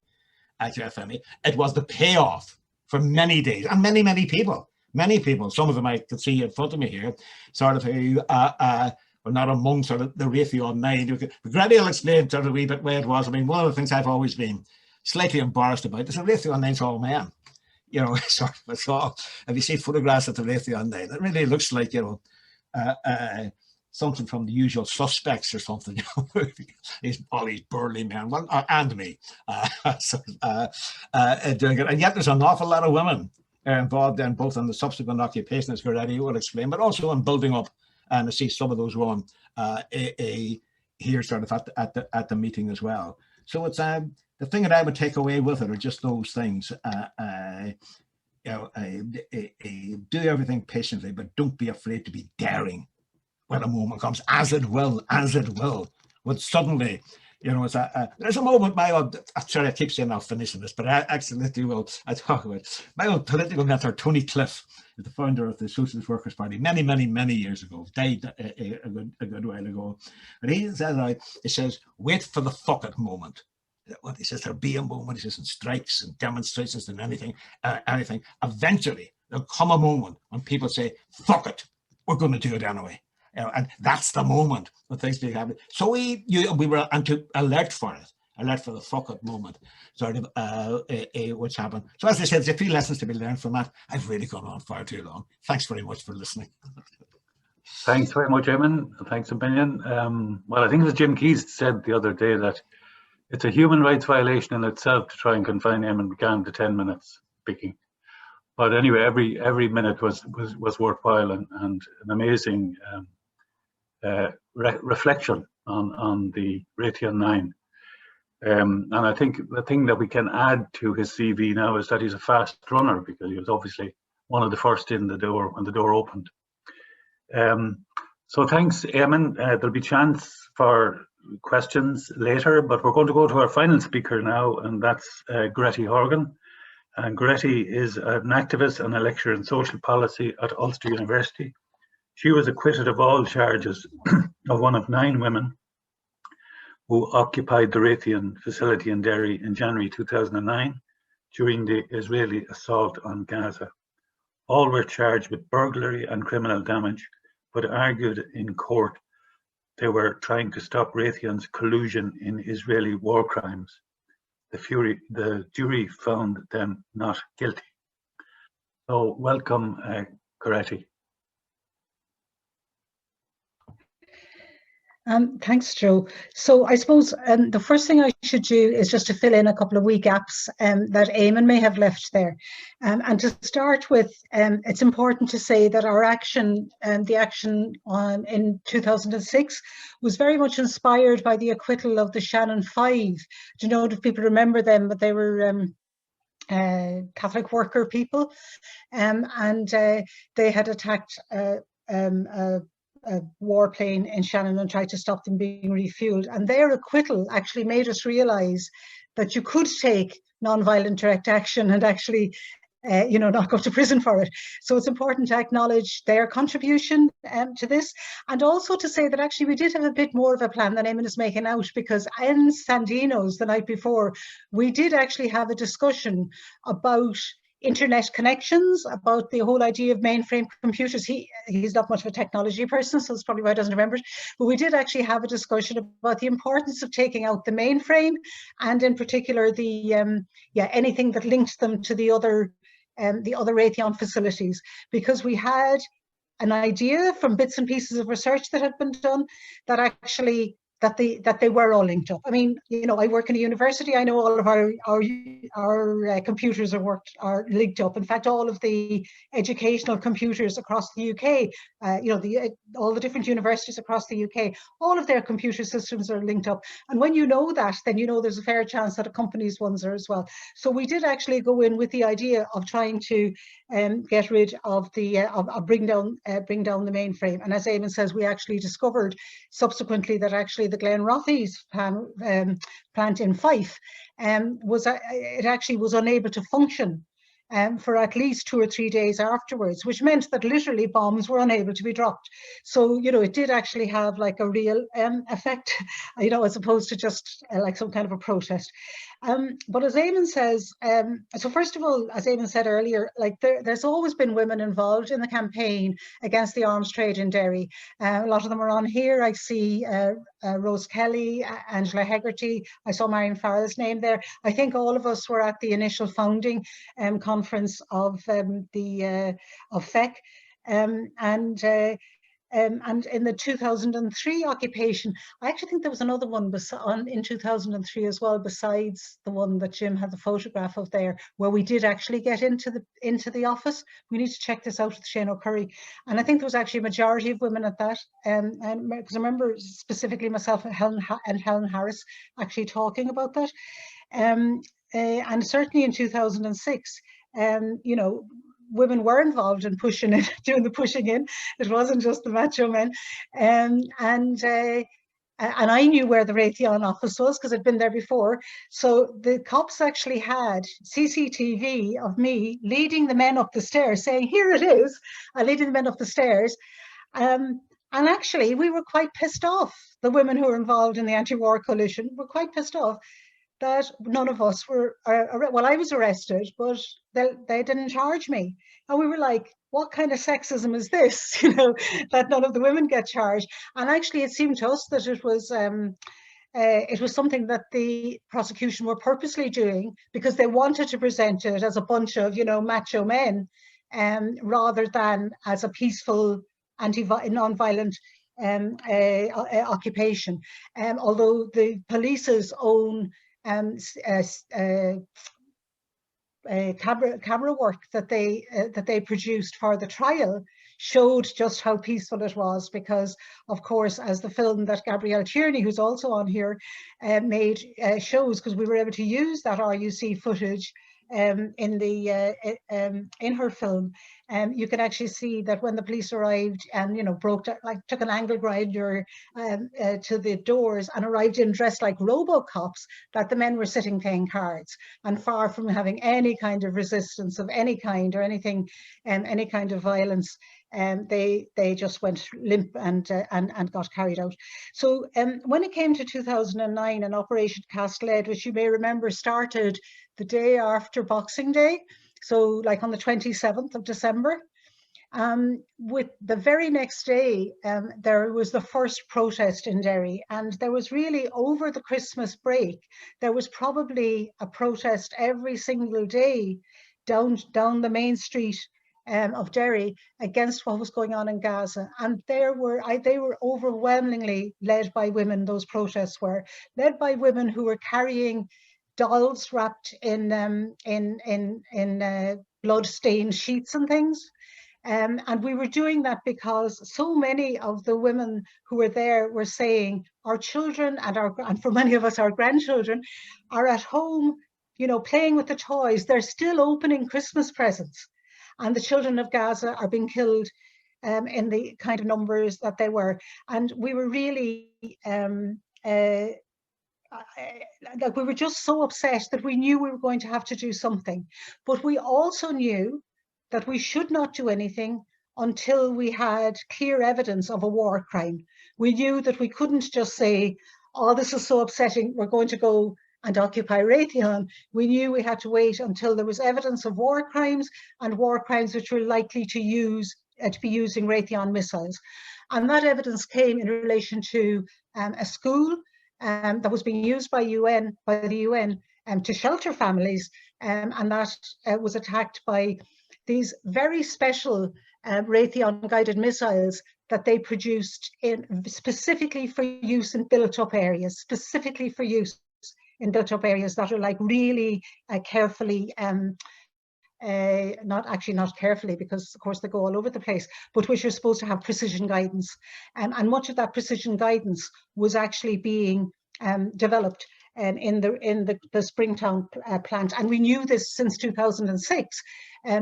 at FME. It was the payoff for many days and many, many people. Many people, some of them I could see in front of me here, sort of who were not among sort of the Raytheon 9. Goretti will explain sort of a wee bit where it was. I mean, one of the things I've always been slightly embarrassed about is the Raytheon 9's all men. You know, sort of, it's all, if you see photographs of the Raytheon 9, it really looks like, you know, something from The Usual Suspects or something. You know, all these burly men, well, and me, doing it. And yet there's an awful lot of women involved in both in the subsequent occupation, as Goretti will explain, but also in building up. And I see some of those run here sort of at the meeting as well. So it's the thing that I would take away with it are just those things. You know, do everything patiently, but don't be afraid to be daring when a moment comes, as it will. When suddenly, you know, there's a moment. I'm sorry, I keep saying I'll finish this, but I accidentally will. I talk about it. My old political mentor, Tony Cliff, is the founder of the Socialist Workers' Party, many years ago. Died a good while ago. But he says, wait for the fuck it moment. What he says, there'll be a moment. He says, in strikes and demonstrations and anything. Eventually, there'll come a moment when people say, fuck it, we're going to do it anyway. You know, and that's the moment when things begin happening. So we were alert for it, alert for the fuck it moment, sort of what's happened. So as I said, there's a few lessons to be learned from that. I've really gone on far too long. Thanks very much for listening. Thanks very much, Eamonn. Thanks a million. Well, I think it was Jim Keyes said the other day that it's a human rights violation in itself to try and confine Eamonn McCann to 10 minutes speaking. But anyway, every minute was worthwhile and an amazing reflection on the Raytheon 9. And I think the thing that we can add to his CV now is that he's a fast runner, because he was obviously one of the first in the door when the door opened. So thanks, Eamonn. There'll be chance for questions later, but we're going to go to our final speaker now, and that's Goretti Horgan. And Goretti is an activist and a lecturer in social policy at Ulster University. She was acquitted of all charges of one of 9 women who occupied the Raytheon facility in Derry in January 2009 during the Israeli assault on Gaza. All were charged with burglary and criminal damage, but argued in court they were trying to stop Raytheon's collusion in Israeli war crimes. The jury found them not guilty. So welcome, Goretti. Thanks, Joe. So I suppose the first thing I should do is just to fill in a couple of wee gaps that Eamonn may have left there. And to start with, it's important to say that our action, the action in 2006, was very much inspired by the acquittal of the Shannon Five. Do you know if people remember them? But they were Catholic worker people, and they had attacked a warplane in Shannon and tried to stop them being refueled. And their acquittal actually made us realise that you could take non-violent direct action and actually, you know, not go to prison for it. So it's important to acknowledge their contribution to this, and also to say that actually we did have a bit more of a plan than Eamonn is making out, because in Sandino's the night before, we did actually have a discussion about internet connections, about the whole idea of mainframe computers. He's not much of a technology person, so that's probably why he doesn't remember it. But we did actually have a discussion about the importance of taking out the mainframe, and in particular the anything that linked them to the other Raytheon facilities, because we had an idea from bits and pieces of research that had been done that actually that they were all linked up. I mean, you know, I work in a university. I know all of our computers are linked up. In fact, all of the educational computers across the UK, you know, all the different universities across the UK, all of their computer systems are linked up. And when you know that, then you know there's a fair chance that a company's ones are as well. So we did actually go in with the idea of trying to get rid of the bring down the mainframe. And as Eamonn says, we actually discovered subsequently that actually the Glenrothes plant in Fife it actually was unable to function for at least 2 or 3 days afterwards, which meant that literally bombs were unable to be dropped. So, you know, it did actually have like a real effect, you know, as opposed to just like some kind of a protest. But as Eamonn says, so first of all, as Eamonn said earlier, like there's always been women involved in the campaign against the arms trade in Derry. A lot of them are on here. I see Rose Kelly, Angela Hegarty. I saw Marion Farrell's name there. I think all of us were at the initial founding conference of FEC, and in the 2003 occupation, I actually think there was another one in 2003 as well, besides the one that Jim had the photograph of there, where we did actually get into the office. We need to check this out with Shane O'Curry. And I think there was actually a majority of women at that. And because I remember specifically myself and Helen Harris actually talking about that. And certainly in 2006, you know, women were involved in pushing it, doing the pushing in. It wasn't just the macho men. And I knew where the Raytheon office was because I'd been there before. So the cops actually had CCTV of me leading the men up the stairs, saying, "Here it is," leading the men up the stairs. And actually, we were quite pissed off. The women who were involved in the anti-war coalition were quite pissed off that none of us were, well, I was arrested, but they didn't charge me. And we were like, what kind of sexism is this, you know, that none of the women get charged? And actually, it seemed to us that it was something that the prosecution were purposely doing because they wanted to present it as a bunch of, you know, macho men, rather than as a peaceful, non-violent occupation. Although the police's own camera work that they produced for the trial showed just how peaceful it was, because of course, as the film that Gabrielle Tierney, who's also on here, made shows, because we were able to use that RUC footage in her film, you can actually see that when the police arrived and, you know, took an angle grinder to the doors and arrived in dressed like RoboCops, that the men were sitting playing cards and far from having any kind of resistance of any kind or anything, any kind of violence. They just went limp and got carried out. So when it came to 2009, and Operation Cast Lead, which you may remember started the day after Boxing Day, so like on the 27th of December, with the very next day, there was the first protest in Derry, and there was really, over the Christmas break, there was probably a protest every single day down the main street of Derry against what was going on in Gaza. And they were overwhelmingly led by women. Those protests were led by women who were carrying dolls wrapped in blood-stained sheets and things. And we were doing that because so many of the women who were there were saying, our children and for many of us, our grandchildren are at home, you know, playing with the toys. They're still opening Christmas presents. And the children of Gaza are being killed in the kind of numbers that they were. And we were really, like, we were just so upset that we knew we were going to have to do something. But we also knew that we should not do anything until we had clear evidence of a war crime. We knew that we couldn't just say, oh, this is so upsetting, we're going to go and occupy Raytheon. We knew we had to wait until there was evidence of war crimes, and war crimes which were likely to be using Raytheon missiles. And that evidence came in relation to a school that was being used by the UN to shelter families, and that was attacked by these very special Raytheon guided missiles that they produced specifically for use in built-up areas, specifically for use in built-up areas that are like really carefully, not carefully, because of course they go all over the place, but which are supposed to have precision guidance. And much of that precision guidance was actually being developed in the Springtown plant. And we knew this since 2006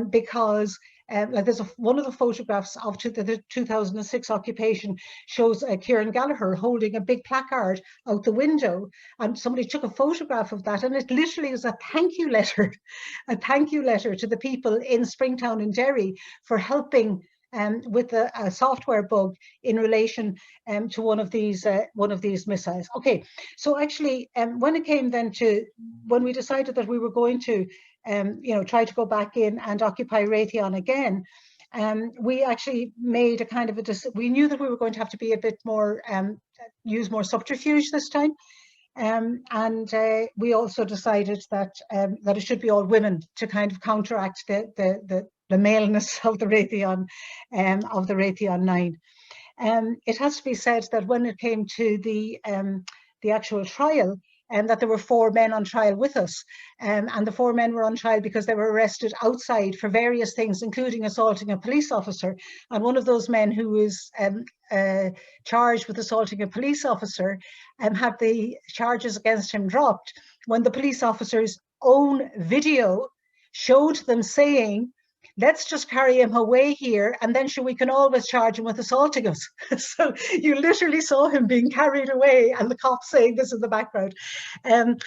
because like there's one of the photographs of the 2006 occupation shows Kieran Gallagher holding a big placard out the window, and somebody took a photograph of that, and it literally is a thank you letter, to the people in Springtown in Derry for helping with a software bug in relation to one of these missiles. Okay, so actually, when it came then to when we decided that we were going to try to go back in and occupy Raytheon again, we actually made a kind of we knew that we were going to have to be a bit more use more subterfuge this time. And we also decided that that it should be all women to kind of counteract the maleness of the Raytheon 9. It has to be said that when it came to the actual trial, that there were 4 men on trial with us, and the 4 men were on trial because they were arrested outside for various things, including assaulting a police officer. And one of those men who was charged with assaulting a police officer had the charges against him dropped when the police officer's own video showed them saying, "Let's just carry him away here, and then sure we can always charge him with assaulting us." So you literally saw him being carried away, and the cops saying this in the background. And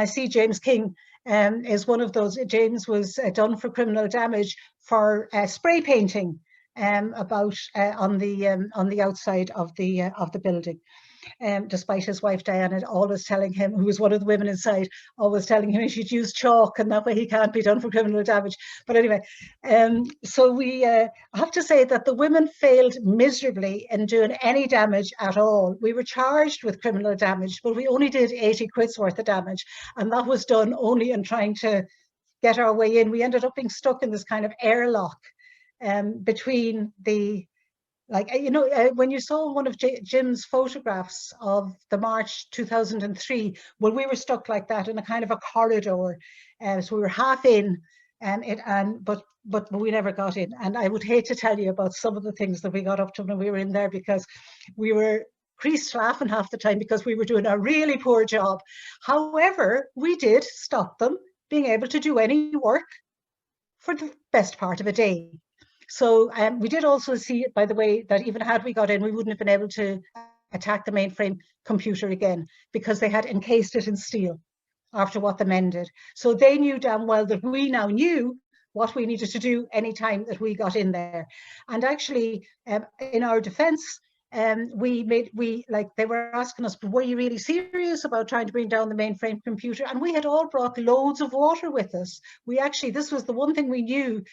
I see James King is one of those. James was done for criminal damage for spray painting on the outside of the building. Despite his wife Diana always telling him, who was one of the women inside, always telling him he should use chalk, and that way he can't be done for criminal damage. But anyway, so we have to say that the women failed miserably in doing any damage at all. We were charged with criminal damage, but we only did 80 quid's worth of damage, and that was done only in trying to get our way in. We ended up being stuck in this kind of airlock between the when you saw one of Jim's photographs of the March 2003, well, we were stuck like that in a kind of a corridor. So we were half in, but we never got in. And I would hate to tell you about some of the things that we got up to when we were in there, because we were creased laughing half the time because we were doing a really poor job. However, we did stop them being able to do any work for the best part of a day. So we did also see, by the way, that even had we got in, we wouldn't have been able to attack the mainframe computer again, because they had encased it in steel after what the men did. So they knew damn well that we now knew what we needed to do anytime that we got in there. And actually, in our defense, they were asking us, were you really serious about trying to bring down the mainframe computer? And we had all brought loads of water with us. This was the one thing we knew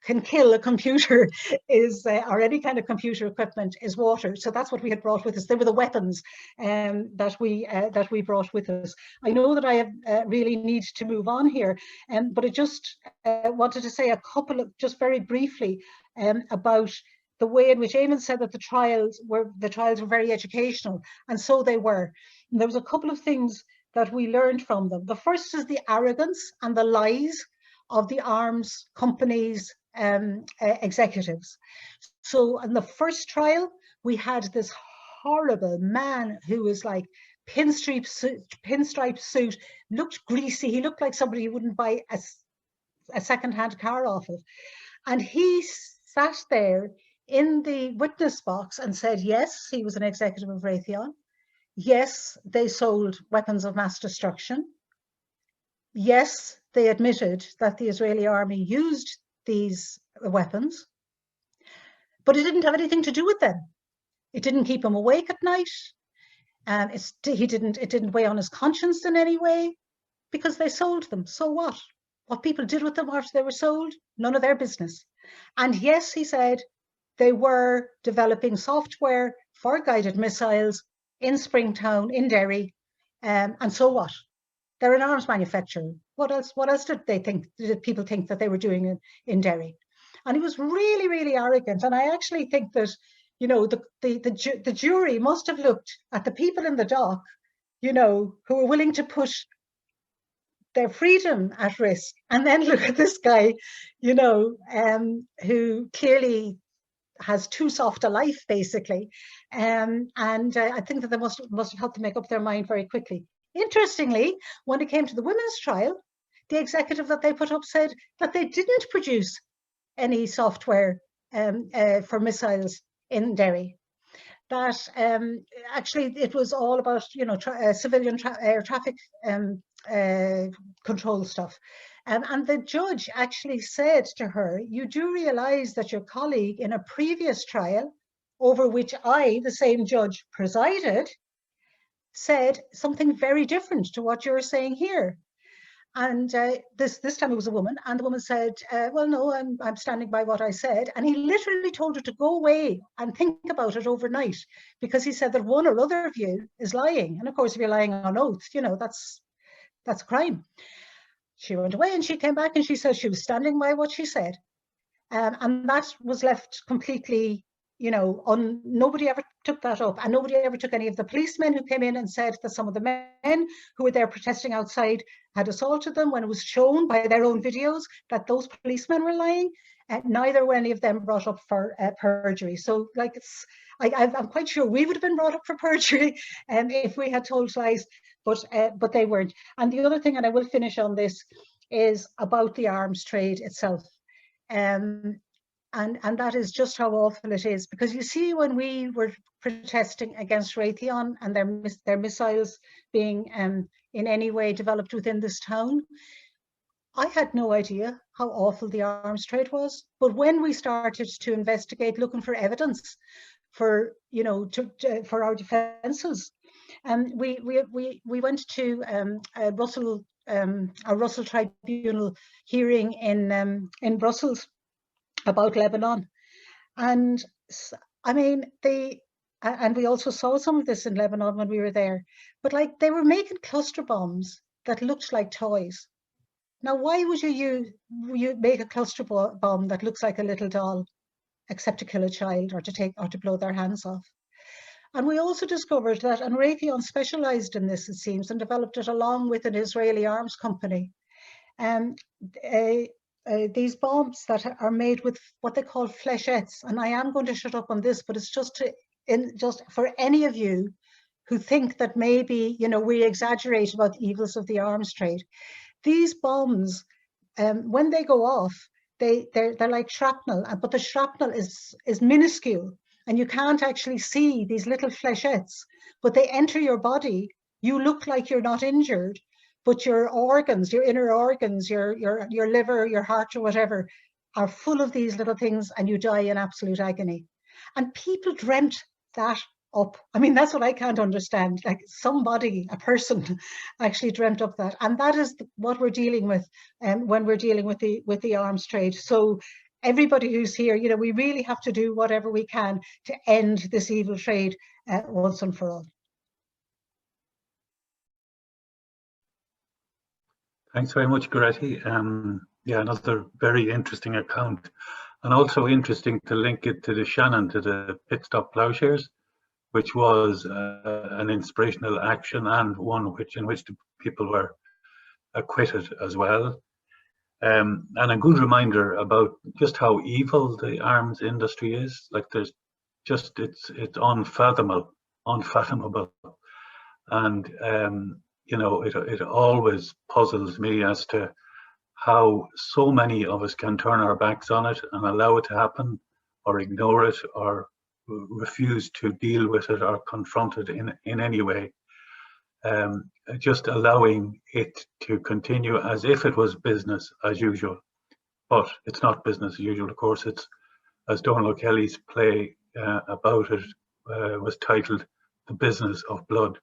can kill a computer or any kind of computer equipment is water. So that's what we had brought with us. They were the weapons that we brought with us. I know that I have really need to move on here, but I just wanted to say a couple of, just very briefly, about the way in which Eamonn said that the trials were very educational, and so they were. And there was a couple of things that we learned from them. The first is the arrogance and the lies of the arms companies executives. So in the first trial, we had this horrible man who was like pinstripe suit, looked greasy. He looked like somebody you wouldn't buy a second-hand car off of. And he sat there in the witness box and said, yes, he was an executive of Raytheon. Yes, they sold weapons of mass destruction. Yes, they admitted that the Israeli army used these weapons, but it didn't have anything to do with them. It didn't keep him awake at night. It didn't weigh on his conscience in any way, because they sold them. So what? What people did with them after they were sold, none of their business. And yes, he said, they were developing software for guided missiles in Springtown, in Derry, and so what? They're an arms manufacturer. What else did people think that they were doing in Derry? And he was really, really arrogant. And I actually think that, you know, the jury must have looked at the people in the dock, you know, who were willing to put their freedom at risk, and then look at this guy, you know, who clearly has too soft a life, basically. I think that they must have had to make up their mind very quickly. Interestingly, when it came to the women's trial, the executive that they put up said that they didn't produce any software for missiles in Derry. That actually it was all about, you know, civilian air traffic control stuff. And the judge actually said to her, you do realize that your colleague in a previous trial, over which I, the same judge, presided, said something very different to what you're saying here. And this time it was a woman, and the woman said, well, no, I'm standing by what I said. And he literally told her to go away and think about it overnight, because he said that one or other of you is lying. And of course, if you're lying on oath, you know, that's a crime. She went away and she came back and she said she was standing by what she said. And that was left completely, you know, nobody ever took that up, and nobody ever took any of the policemen who came in and said that some of the men who were there protesting outside had assaulted them, when it was shown by their own videos that those policemen were lying. Neither were any of them brought up for perjury. So, like, I'm quite sure we would have been brought up for perjury if we had told lies, but they weren't. And the other thing, and I will finish on this, is about the arms trade itself. And that is just how awful it is, because you see, when we were protesting against Raytheon and their missiles being in any way developed within this town, I had no idea how awful the arms trade was. But when we started to investigate, looking for evidence for, you know, for our defences, we went to a Russell Tribunal hearing in Brussels about Lebanon. And I mean, and we also saw some of this in Lebanon when we were there, but like, they were making cluster bombs that looked like toys. Now, why would you make a cluster bomb that looks like a little doll, except to kill a child or to blow their hands off? And we also discovered that, and Raytheon specialized in this, it seems, and developed it along with an Israeli arms company. These bombs that are made with what they call flechettes. And I am going to shut up on this, but it's just for any of you who think that maybe, you know, we exaggerate about the evils of the arms trade. These bombs, when they go off, they're like shrapnel, but the shrapnel is minuscule, and you can't actually see these little flechettes, but they enter your body. You look like you're not injured, but your organs, your inner organs, your liver, your heart, or whatever, are full of these little things, and you die in absolute agony. And people dreamt that up. I mean, that's what I can't understand. Like, somebody, a person, actually dreamt up that, and that is what we're dealing with when we're dealing with the arms trade. So everybody who's here, you know, we really have to do whatever we can to end this evil trade once and for all. Thanks very much, Goretti. Yeah, another very interesting account, and also interesting to link it to the Shannon, to the Pit Stop Ploughshares, which was an inspirational action, and one in which the people were acquitted as well. And a good reminder about just how evil the arms industry is. Like, there's just, it's unfathomable, and you know, it always puzzles me as to how so many of us can turn our backs on it and allow it to happen, or ignore it, or refuse to deal with it or confront it in any way. Just allowing it to continue as if it was business as usual. But it's not business as usual, of course. It's, as Donald Kelly's play about it was titled, The Business of Blood.